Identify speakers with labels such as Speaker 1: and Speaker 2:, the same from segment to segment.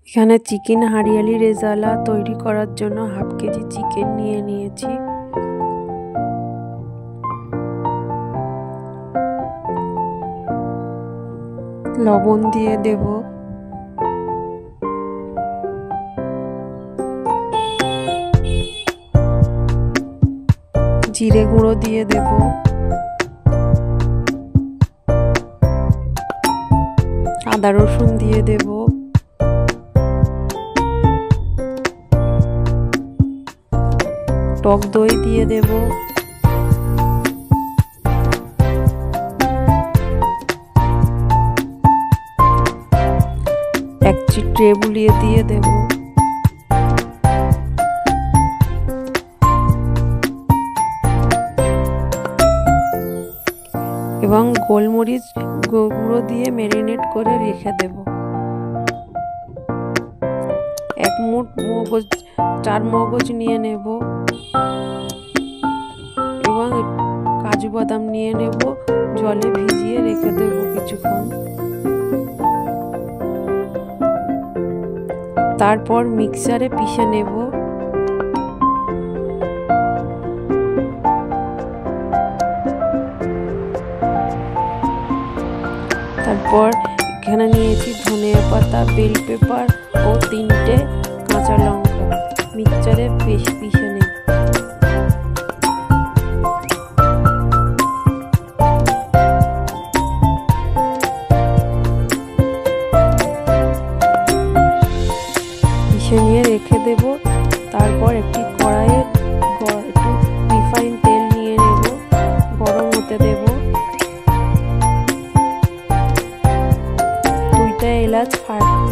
Speaker 1: এখানে চিকেন হারিয়ালি রেজালা তৈরি করার জন্য হাফ কেজি চিকেন নিয়ে নিয়েছি। লবণ দিয়ে দেব, জিরে গুঁড়ো দিয়ে দেব, আদা রসুন দিয়ে দেব, টক দই দিয়ে দেব, এক চিটে বুলিয়ে দিয়ে দেব, এবং গোলমরিচ গুঁড়ো দিয়ে ম্যারিনেট করে রেখে দেব। এক মুঠ মগজ, 4 মগজ নিয়ে নেব এবং কাজু বাদাম নিয়ে নেব, জলে ভিজিয়ে রেখে দেব কিছুক্ষণ। তারপর মিক্সারে পিষে নেব। তারপর এখানে নিয়েছি ধনিয়া পাতা, বেল পেপার ও 3টে কাঁচা লঙ্কা, মিক্সচারে বেশ পিষে নেব। পিষে নিয়ে রেখে দেব। তারপর একটি কড়াইয়ে একটু রিফাইন তেল নিয়ে নেব, গরম হতে দেব। 2টা এলাচ,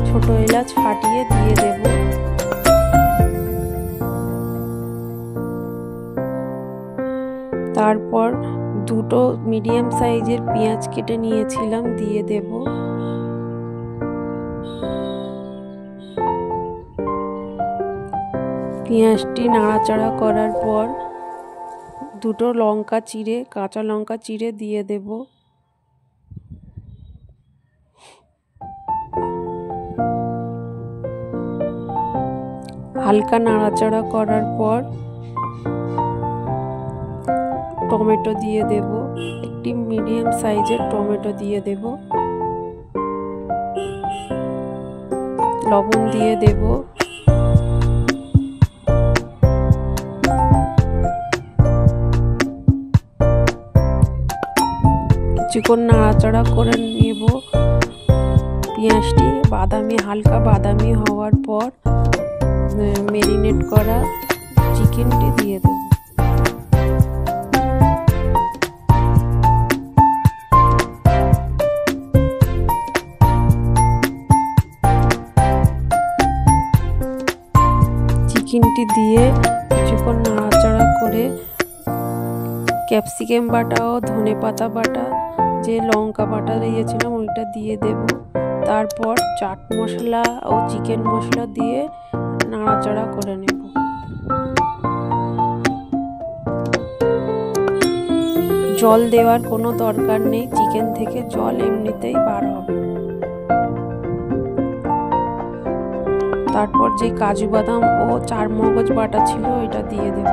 Speaker 1: ছোট এলাচ ফাটিয়ে দিয়ে দেব। তারপর 2টো মিডিয়াম সাইজের পেঁয়াজ কেটে নিয়েছিলাম, দিয়ে দেব। পেঁয়াজটি নাড়াচাড়া করার পর 2টো লঙ্কা চিড়ে, কাঁচা লঙ্কা চিড়ে দিয়ে দেব। হালকা নাড়াচাড়া করার পর টমেটো দিয়ে দেব, একটি মিডিয়াম সাইজের টমেটো দিয়ে দেব। লবণ দিয়ে দেব। কিছুক্ষণ নাড়াচাড়া করে নেব। পেঁয়াজটি হালকা বাদামি হওয়ার পর ম্যারিনেট করা চিকেনটি দিয়ে দেব। চিকেনটি দিয়ে কিছুক্ষণ নাড়াচাড়া করে ক্যাপসিকাম বাটা ও ধনেপাতা বাটা, যে লঙ্কা বাটা দিয়েছিলাম ওইটা দিয়ে দেব। তারপর চাট মশলা ও চিকেন মশলা দিয়ে নাড়াচাড়া করে নেব। জল দেওয়ার কোনো দরকার নেই, চিকেন থেকে জল এমনিতেই বার হবে। তারপর যে কাজু বাদাম ও 4 মগজ বাটা ছিল ওইটা দিয়ে দেব।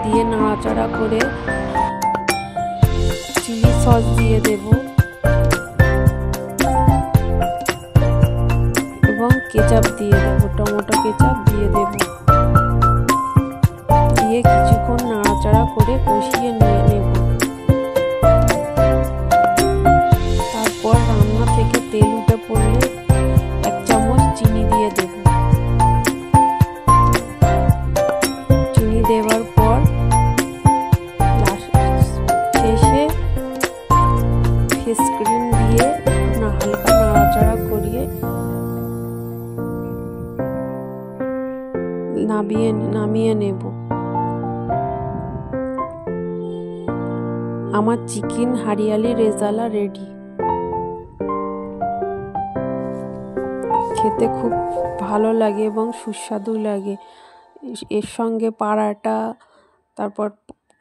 Speaker 1: দিয়ে নাড়াচাড়া করে চিলি সস দিয়ে দেব এবং কেচাপ দিয়ে দেব, টমেটো কেচাপ দিয়ে দেব। দিয়ে কিছুক্ষণ নাড়াচাড়া করে কষিয়ে নিয়ে নেব। তারপর রান্না থেকে তেল উঠে পড়লে 1 চামচ চিনি দিয়ে দেব। চিনি দেওয়ার পর শেষে ফ্রেশ ক্রিম দিয়ে হালকা নাড়াচাড়া করিয়ে নামিয়ে নেব। আমার চিকেন হারিয়ালি রেজালা রেডি। খেতে খুব ভালো লাগে এবং সুস্বাদু লাগে। এর সঙ্গে পারাটা, তারপর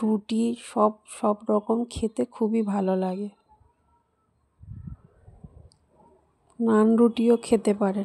Speaker 1: রুটি, সব রকম খেতে খুবই ভালো লাগে। নান রুটিও খেতে পারেন।